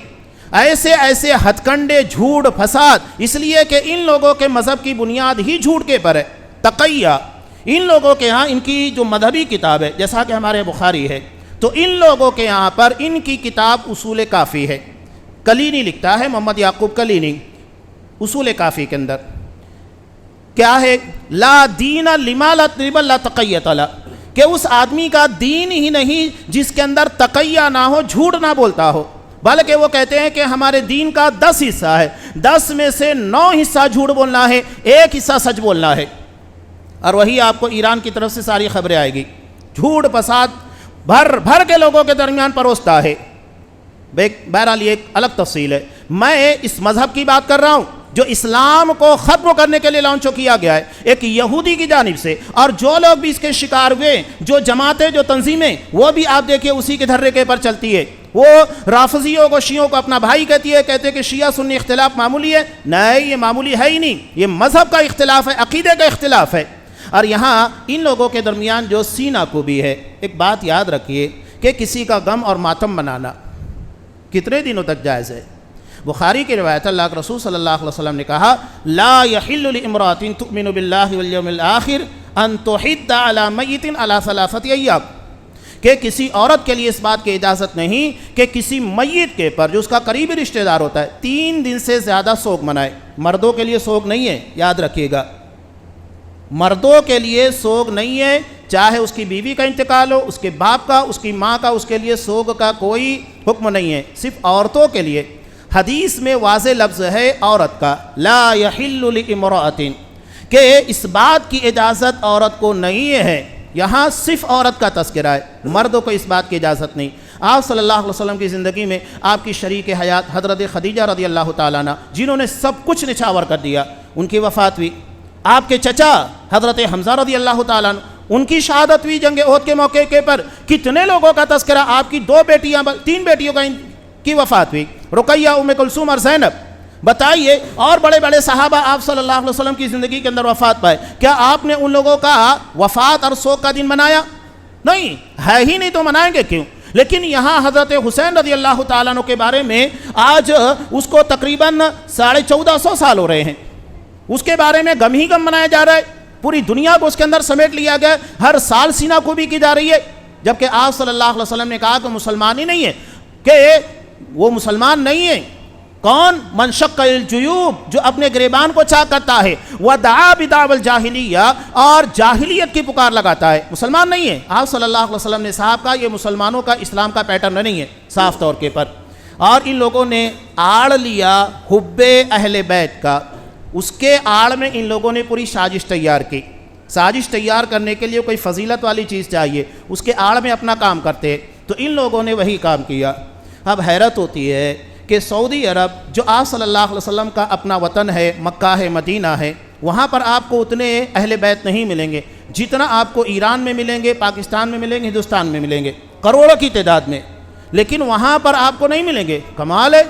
ایسے ایسے ہتھ کنڈے، جھوٹ، فساد، اس لیے کہ ان لوگوں کے مذہب کی بنیاد ہی جھوٹ کے پر ہے، تقیہ۔ ان لوگوں کے ہاں ان کی جو مذہبی کتاب ہے، جیسا کہ ہمارے بخاری ہے، تو ان لوگوں کے یہاں پر ان کی کتاب اصول کافی ہے۔ کلینی لکھتا ہے، محمد یعقوب کلینی، اصول کافی کے اندر کیا ہے؟ لا دین لما لا تقیۃ لا، کہ اس آدمی کا دین ہی نہیں جس کے اندر تقیہ نہ ہو، جھوٹ نہ بولتا ہو، بلکہ وہ کہتے ہیں کہ ہمارے دین کا 10 حصہ ہے، 10 میں سے 9 حصہ جھوٹ بولنا ہے، 1 حصہ سچ بولنا ہے۔ اور وہی آپ کو ایران کی طرف سے ساری خبریں آئے گی، جھوٹ فساد بھر کے لوگوں کے درمیان پروستا ہے۔ بہرحال یہ ایک الگ تفصیل ہے۔ میں اس مذہب کی بات کر رہا ہوں جو اسلام کو ختم کرنے کے لیے لانچ کیا گیا ہے ایک یہودی کی جانب سے، اور جو لوگ بھی اس کے شکار ہوئے، جو جماعتیں، جو تنظیمیں، وہ بھی آپ دیکھیے اسی کے دھرے کے پر چلتی ہے۔ وہ رافضیوں کو، شیعوں کو اپنا بھائی کہتی ہے، کہتے ہیں کہ شیعہ سنی اختلاف معمولی ہے۔ نہیں، یہ معمولی ہے ہی نہیں، یہ مذہب کا اختلاف ہے، عقیدے کا اختلاف ہے۔ اور یہاں ان لوگوں کے درمیان جو سینہ کو بھی ہے، ایک بات یاد رکھیے کہ کسی کا غم اور ماتم منانا کتنے دنوں تک جائز ہے؟ بخاری کی روایت، اللہ کے رسول صلی اللہ علیہ وسلم نے کہا، لا یحل لامرأۃ تؤمن باللہ والیوم الآخر ان تحد علی میت علی 3 ایام، کہ کسی عورت کے لیے اس بات کی اجازت نہیں کہ کسی میت کے پر جو اس کا قریبی رشتہ دار ہوتا ہے 3 دن سے زیادہ سوگ منائے۔ مردوں کے لیے سوگ نہیں ہے، یاد رکھیے گا، مردوں کے لیے سوگ نہیں ہے، چاہے اس کی بیوی کا انتقال ہو، اس کے باپ کا، اس کی ماں کا، اس کے لیے سوگ کا کوئی حکم نہیں ہے، صرف عورتوں کے لیے۔ حدیث میں واضح لفظ ہے عورت کا، لا یحل لامرأۃ، کہ اس بات کی اجازت عورت کو نہیں ہے، یہاں صرف عورت کا تذکرہ ہے، مردوں کو اس بات کی اجازت نہیں۔ آپ صلی اللہ علیہ وسلم کی زندگی میں آپ کی شریک حیات حضرت خدیجہ رضی اللہ تعالیٰ عنہ، جنہوں نے سب کچھ نچھاور کر دیا، ان کی وفات ہوئی۔ آپ کے چچا حضرت حمزہ رضی اللہ تعالیٰ عنہ، ان کی شہادت ہوئی جنگ احد کے موقع کے پر۔ کتنے لوگوں کا تذکرہ، آپ کی 2 بیٹیاں، 3 بیٹیوں کی وفات ہوئی، رقیہ، ام کلثوم اور زینب۔ بتائیے، اور بڑے بڑے صحابہ آپ صلی اللہ علیہ وسلم کی زندگی کے اندر وفات پائے، کیا آپ نے ان لوگوں کا وفات اور سوگ کا دن منایا؟ نہیں ہے ہی نہیں، تو منائیں گے کیوں؟ لیکن یہاں حضرت حسین رضی اللہ تعالیٰ عنہ کے بارے میں آج اس کو تقریباً 1450 سال ہو رہے ہیں، اس کے بارے میں غم ہی غم منایا جا رہا ہے، پوری دنیا کو اس کے اندر سمیٹ لیا گیا، ہر سال سینہ کوبی کی جا رہی ہے، جبکہ آپ صلی اللہ علیہ وسلم نے کہا کہ مسلمان ہی نہیں ہے، کہ وہ مسلمان نہیں ہے۔ کون؟ من شق الجیوب، جو اپنے گریبان کو چاک کرتا ہے، ودعا بدعوی الجاہلیہ، اور جاہلیت کی پکار لگاتا ہے، مسلمان نہیں ہے۔ آپ صلی اللہ علیہ وسلم نے صاحب کا یہ مسلمانوں کا اسلام کا پیٹرن نہیں ہے صاف طور کے پر۔ اور ان لوگوں نے آڑ لیا حب اہل بیت کا، اس کے آڑ میں ان لوگوں نے پوری سازش تیار کی۔ سازش تیار کرنے کے لیے کوئی فضیلت والی چیز چاہیے، اس کے آڑ میں اپنا کام کرتے، تو ان لوگوں نے وہی کام کیا۔ اب حیرت ہوتی ہے کہ سعودی عرب، جو آپ صلی اللہ علیہ وسلم کا اپنا وطن ہے، مکہ ہے، مدینہ ہے، وہاں پر آپ کو اتنے اہل بیت نہیں ملیں گے جتنا آپ کو ایران میں ملیں گے، پاکستان میں ملیں گے، ہندوستان میں ملیں گے، کروڑوں کی تعداد میں، لیکن وہاں پر آپ کو نہیں ملیں گے۔ کمال ہے،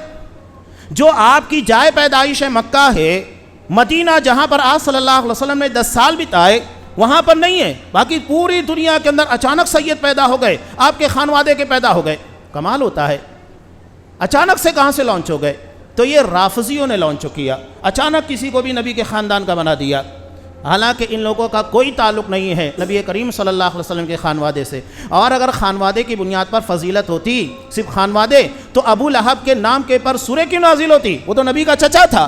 جو آپ کی جائے پیدائش ہے مکہ ہے، مدینہ جہاں پر آپ صلی اللہ علیہ وسلم نے 10 سال بتائے، وہاں پر نہیں ہے، باقی پوری دنیا کے اندر اچانک سید پیدا ہو گئے، آپ کے خانوادے کے پیدا ہو گئے۔ کمال ہوتا ہے، اچانک سے کہاں سے لانچ ہو گئے؟ تو یہ رافضیوں نے لانچ کیا، اچانک کسی کو بھی نبی کے خاندان کا بنا دیا، حالانکہ ان لوگوں کا کوئی تعلق نہیں ہے نبی کریم صلی اللہ علیہ وسلم کے خانوادے سے۔ اور اگر خانوادے کی بنیاد پر فضیلت ہوتی، صرف خانوادے، تو ابو لہب کے نام کے پر سورہ کیوں نازل ہوتی؟ وہ تو نبی کا چچا تھا۔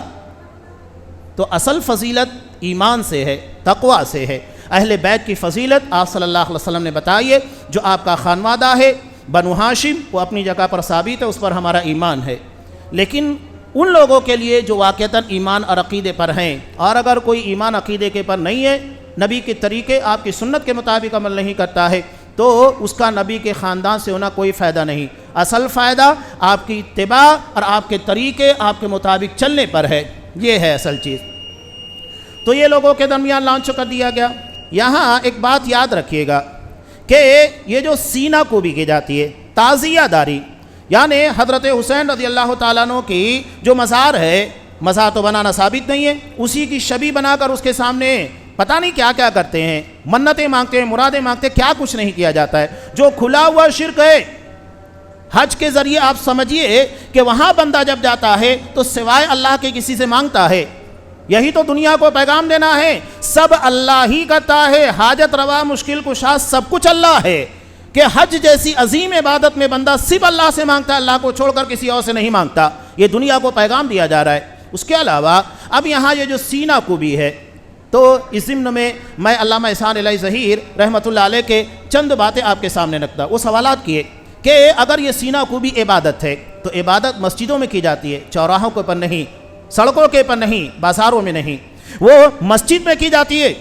تو اصل فضیلت ایمان سے ہے، تقوی سے ہے۔ اہل بیت کی فضیلت آپ صلی اللہ علیہ وسلم نے بتائی ہے، جو آپ کا خانوادہ ہے بنو ہاشم، وہ اپنی جگہ پر ثابت ہے، اس پر ہمارا ایمان ہے۔ لیکن ان لوگوں کے لیے جو واقعتاً ایمان اور عقیدے پر ہیں، اور اگر کوئی ایمان عقیدے کے پر نہیں ہے، نبی کے طریقے آپ کی سنت کے مطابق عمل نہیں کرتا ہے، تو اس کا نبی کے خاندان سے ہونا کوئی فائدہ نہیں۔ اصل فائدہ آپ کی اتباع اور آپ کے طریقے آپ کے مطابق چلنے پر ہے، یہ ہے اصل چیز۔ تو یہ لوگوں کے درمیان لانچ کر دیا گیا۔ یہاں ایک بات یاد رکھیے گا کہ یہ جو سینہ کوبی کی جاتی ہے، تعزیہ داری، یعنی حضرت حسین رضی اللہ تعالیٰ عنہ کی جو مزار ہے، مزار تو بنانا ثابت نہیں ہے، اسی کی شبیہ بنا کر اس کے سامنے پتہ نہیں کیا کیا کرتے ہیں، منتیں مانگتے ہیں، مرادیں مانگتے ہیں، کیا کچھ نہیں کیا جاتا ہے، جو کھلا ہوا شرک ہے۔ حج کے ذریعے آپ سمجھیے کہ وہاں بندہ جب جاتا ہے تو سوائے اللہ کے کسی سے مانگتا ہے، یہی تو دنیا کو پیغام دینا ہے، سب اللہ ہی کرتا ہے، حاجت روا مشکل کشا سب کچھ اللہ ہے، کہ حج جیسی عظیم عبادت میں بندہ صرف اللہ سے مانگتا ہے، اللہ کو چھوڑ کر کسی اور سے نہیں مانگتا، یہ دنیا کو پیغام دیا جا رہا ہے۔ اس کے علاوہ اب یہاں یہ جو سینہ کوبی ہے، تو اس ضمن میں علامہ احسان الہی ظہیر رحمۃ اللہ علیہ کے چند باتیں آپ کے سامنے رکھتا، وہ سوالات کیے کہ اگر یہ سینہ کوبی عبادت ہے تو عبادت مسجدوں میں کی جاتی ہے، چوراہوں کے پر نہیں، سڑکوں کے پر نہیں، بازاروں میں نہیں، وہ مسجد میں کی جاتی ہے،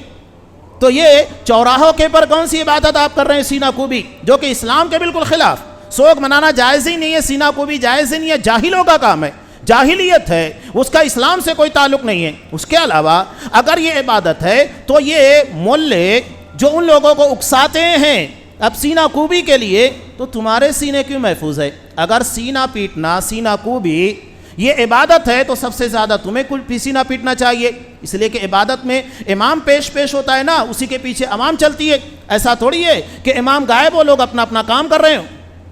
تو یہ چوراہوں کے پر کون سی عبادت آپ کر رہے ہیں؟ سینہ کوبی، جو کہ اسلام کے بالکل خلاف، سوگ منانا جائز ہی نہیں ہے، سینہ کوبی جائز ہی نہیں ہے، جاہلوں کا کام ہے، جاہلیت ہے، اس کا اسلام سے کوئی تعلق نہیں ہے۔ اس کے علاوہ اگر یہ عبادت ہے تو یہ مولے جو ان لوگوں کو اکساتے ہیں اب سینہ کوبی کے لیے، تو تمہارے سینے کیوں محفوظ ہے؟ اگر سینہ پیٹنا، سینہ کوبی یہ عبادت ہے تو سب سے زیادہ تمہیں کل سینہ پیٹنا چاہیے، اس لیے کہ عبادت میں امام پیش ہوتا ہے نا، اسی کے پیچھے عوام چلتی ہے، ایسا تھوڑی ہے کہ امام غائب ہو، لوگ اپنا اپنا کام کر رہے ہوں۔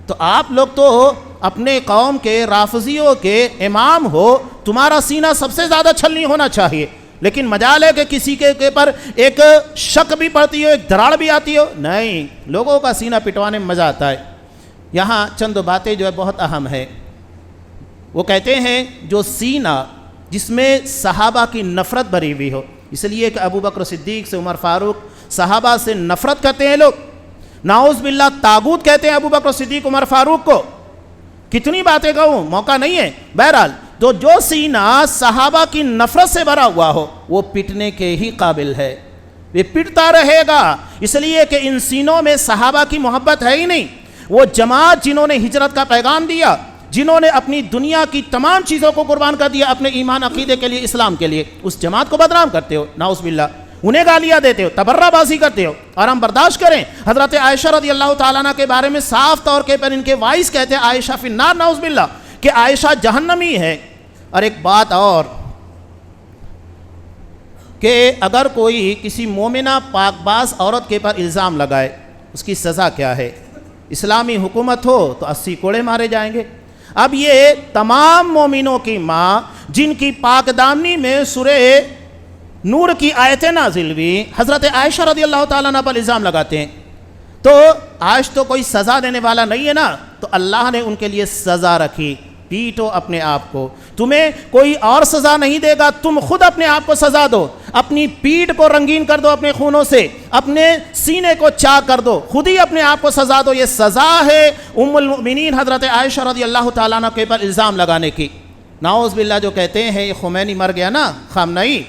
تو آپ لوگ تو اپنے قوم کے رافضیوں کے امام ہو، تمہارا سینہ سب سے زیادہ چھلنی ہونا چاہیے، لیکن مجال ہے کہ کسی کے پر ایک شک بھی پڑتی ہو، ایک دراڑ بھی آتی ہو، نہیں، لوگوں کا سینہ پٹوانے میں مزہ آتا ہے۔ یہاں چند باتیں جو ہے بہت اہم ہے۔ وہ کہتے ہیں جو سینہ جس میں صحابہ کی نفرت بھری ہوئی ہو، اس لیے کہ ابو بکر صدیق سے عمر فاروق صحابہ سے نفرت کرتے ہیں لوگ، نعوذ باللہ طاغوت کہتے ہیں ابو بکر صدیق عمر فاروق کو۔ کتنی باتیں کہوں، موقع نہیں ہے۔ بہرحال تو جو سینہ صحابہ کی نفرت سے بھرا ہوا ہو وہ پٹنے کے ہی قابل ہے، یہ پٹتا رہے گا، اس لیے کہ ان سینوں میں صحابہ کی محبت ہے ہی نہیں۔ وہ جماعت جنہوں نے ہجرت کا پیغام دیا، جنہوں نے اپنی دنیا کی تمام چیزوں کو قربان کر دیا اپنے ایمان عقیدے کے لیے، اسلام کے لیے، اس جماعت کو بدنام کرتے ہو، نعوذ باللہ، انہیں گالیاں دیتے ہو، تبرہ بازی کرتے ہو، اور ہم برداشت کریں؟ حضرت عائشہ رضی اللہ تعالیٰ عنہ کے بارے میں صاف طور پر ان کے وائس کہتے ہیں عائشہ فی النار، نعوذ باللہ، کہ عائشہ جہنمی ہے۔ اور ایک بات اور کہ اگر کوئی کسی مومنہ پاک باز عورت کے پر الزام لگائے اس کی سزا کیا ہے؟ اسلامی حکومت ہو تو 80 کوڑے مارے جائیں گے۔ اب یہ تمام مومنوں کی ماں جن کی پاک دامنی میں سورہ نور کی آیتیں نازل ہوئی، حضرت عائشہ رضی اللہ تعالیٰ عنہ پر الزام لگاتے ہیں، تو آج تو کوئی سزا دینے والا نہیں ہے نا، تو اللہ نے ان کے لیے سزا رکھی، پیٹو اپنے آپ کو، تمہیں کوئی اور سزا نہیں دے گا، تم خود اپنے آپ کو سزا دو، اپنی پیٹھ کو رنگین کر دو اپنے خونوں سے، اپنے سینے کو چاک کر دو، خود ہی اپنے آپ کو سزا دو۔ یہ سزا ہے ام المؤمنین حضرت عائشہ رضی اللہ تعالیٰ عنہ کے پر الزام لگانے کی۔ نعوذ باللہ جو کہتے ہیں یہ خمینی مر گیا نا، خامنئی،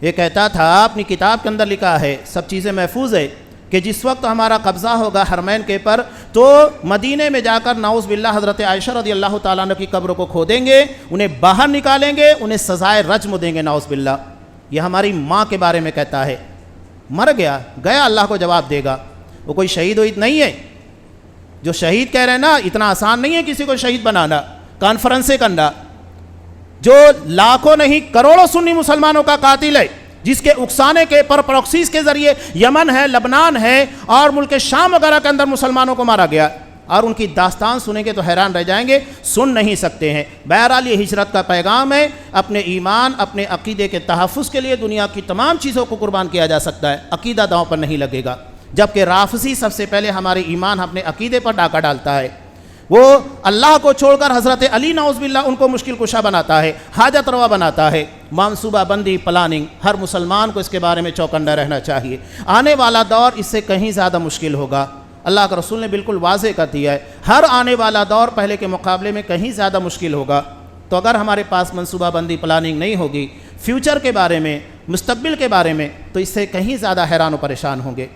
یہ کہتا تھا، اپنی کتاب کے اندر لکھا ہے، سب چیزیں محفوظ ہے، کہ جس وقت ہمارا قبضہ ہوگا حرمین کے پر تو مدینے میں جا کر نعوذ باللہ حضرت عائشہ رضی اللہ تعالیٰ عنہ کی قبر کو کھودیں گے، انہیں باہر نکالیں گے، انہیں سزائے رجم دیں گے، نعوذ باللہ۔ یہ ہماری ماں کے بارے میں کہتا ہے، مر گیا، گیا، اللہ کو جواب دے گا۔ وہ کوئی شہید وہید نہیں ہے جو شہید کہہ رہے ہیں نا، اتنا آسان نہیں ہے کسی کو شہید بنانا، کانفرنسیں کرنا۔ جو لاکھوں نہیں کروڑوں سنی مسلمانوں کا قاتل ہے، جس کے اکسانے کے پر پروکسیز کے ذریعے یمن ہے، لبنان ہے اور ملک شام وغیرہ کے اندر مسلمانوں کو مارا گیا، اور ان کی داستان سنیں گے تو حیران رہ جائیں گے، سن نہیں سکتے ہیں۔ بہرحال یہ ہجرت کا پیغام ہے، اپنے ایمان، اپنے عقیدے کے تحفظ کے لیے دنیا کی تمام چیزوں کو قربان کیا جا سکتا ہے، عقیدہ داؤں پر نہیں لگے گا۔ جبکہ رافضی سب سے پہلے ہمارے ایمان، اپنے عقیدے پر ڈاکہ ڈالتا ہے، وہ اللہ کو چھوڑ کر حضرت علی نعوذ باللہ ان کو مشکل کشا بناتا ہے، حاجت روا بناتا ہے۔ منصوبہ بندی، پلاننگ، ہر مسلمان کو اس کے بارے میں چوکندہ رہنا چاہیے۔ آنے والا دور اس سے کہیں زیادہ مشکل ہوگا، اللہ کے رسول نے بالکل واضح کر دیا ہے، ہر آنے والا دور پہلے کے مقابلے میں کہیں زیادہ مشکل ہوگا۔ تو اگر ہمارے پاس منصوبہ بندی، پلاننگ نہیں ہوگی فیوچر کے بارے میں، مستقبل کے بارے میں، تو اس سے کہیں زیادہ حیران و پریشان ہوں گے۔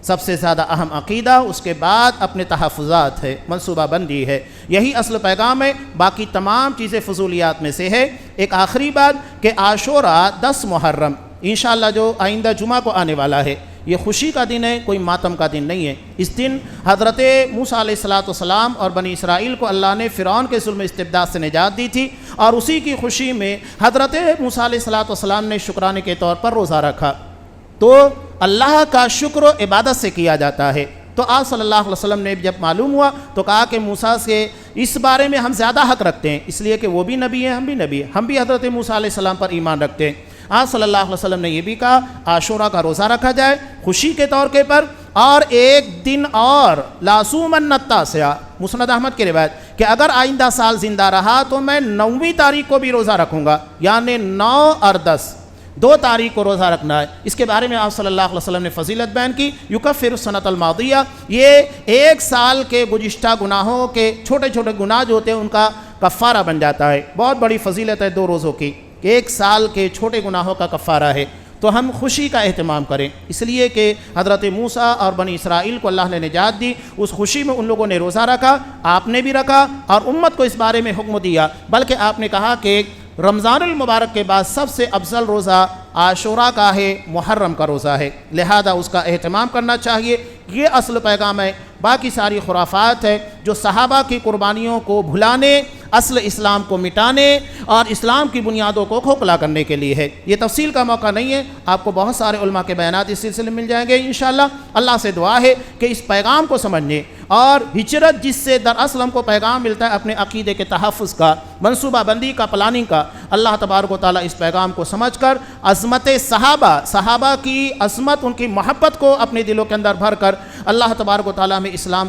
سب سے زیادہ اہم عقیدہ، اس کے بعد اپنے تحفظات ہے، منصوبہ بندی ہے، یہی اصل پیغام ہے، باقی تمام چیزیں فضولیات میں سے ہے۔ ایک آخری بات کہ عاشوراء 10 محرم انشاءاللہ جو آئندہ جمعہ کو آنے والا ہے، یہ خوشی کا دن ہے، کوئی ماتم کا دن نہیں ہے۔ اس دن حضرت موسیٰ علیہ السلام اور بنی اسرائیل کو اللہ نے فرعون کے ظلم استبداد سے نجات دی تھی، اور اسی کی خوشی میں حضرت موسیٰ علیہ السلام نے شکرانے کے طور پر روزہ رکھا۔ تو اللہ کا شکر و عبادت سے کیا جاتا ہے۔ تو آپ صلی اللہ علیہ وسلم نے جب معلوم ہوا تو کہا کہ موسیٰ سے اس بارے میں ہم زیادہ حق رکھتے ہیں، اس لیے کہ وہ بھی نبی ہیں، ہم بھی نبی ہیں، ہم بھی حضرت موسیٰ علیہ السلام پر ایمان رکھتے ہیں۔ آپ صلی اللہ علیہ وسلم نے یہ بھی کہا عاشوراء کا روزہ رکھا جائے خوشی کے طور کے پر، اور ایک دن اور لاسومن التاسع، مسند احمد کی روایت کہ اگر آئندہ سال زندہ رہا تو میں 9ویں تاریخ کو بھی روزہ رکھوں گا، یعنی 9 اور 10، 2 تاریخ کو روزہ رکھنا ہے۔ اس کے بارے میں آپ صلی اللہ علیہ وسلم نے فضیلت بیان کی، یکفر السنۃ الماضیہ، یہ 1 سال کے گزشتہ گناہوں کے چھوٹے چھوٹے گناہ جو ہوتے ہیں ان کا کفارہ بن جاتا ہے۔ بہت بڑی فضیلت ہے 2 روزوں کی، کہ 1 سال کے چھوٹے گناہوں کا کفارہ ہے۔ تو ہم خوشی کا اہتمام کریں، اس لیے کہ حضرت موسیٰ اور بنی اسرائیل کو اللہ نے نجات دی، اس خوشی میں ان لوگوں نے روزہ رکھا، آپ نے بھی رکھا، اور امت کو اس بارے میں حکم دیا، بلکہ آپ نے کہا کہ رمضان المبارک کے بعد سب سے افضل روزہ عاشوراء کا ہے، محرم کا روزہ ہے، لہذا اس کا اہتمام کرنا چاہیے۔ یہ اصل پیغام ہے، باقی ساری خرافات ہے جو صحابہ کی قربانیوں کو بھلانے، اصل اسلام کو مٹانے اور اسلام کی بنیادوں کو کھوکھلا کرنے کے لیے ہے۔ یہ تفصیل کا موقع نہیں ہے، آپ کو بہت سارے علماء کے بیانات اس سلسلے میں مل جائیں گے انشاءاللہ۔ اللہ سے دعا ہے کہ اس پیغام کو سمجھنے، اور ہجرت جس سے دراصل ہم کو پیغام ملتا ہے اپنے عقیدے کے تحفظ کا، منصوبہ بندی کا، پلاننگ کا، اللہ تبارک و تعالیٰ اس پیغام کو سمجھ کر عظمت صحابہ کی عظمت، ان کی محبت کو اپنے دلوں کے اندر بھر کر اللہ تبارک و تعالیٰ میں اسلام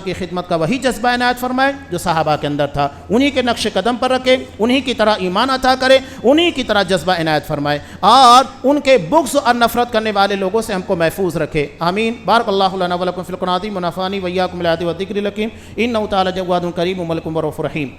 کی خدمت کا وہی جذبہ عنایت فرمائے جو صحابہ کے اندر تھا، انہی کے نقش قدم پر رکھے، انہی کی طرح ایمان عطا کرے، انہی کی طرح جذبہ عنایت فرمائے، اور ان کے بغض اور نفرت کرنے والے لوگوں سے ہم کو محفوظ رکھے، آمین۔ بارک اللہ لنا ولکم فی القرآن العظیم ونفعنی وإیاکم بالآیات والذکر الحکیم، انہ تعالی جواد کریم ملک رؤوف رحیم۔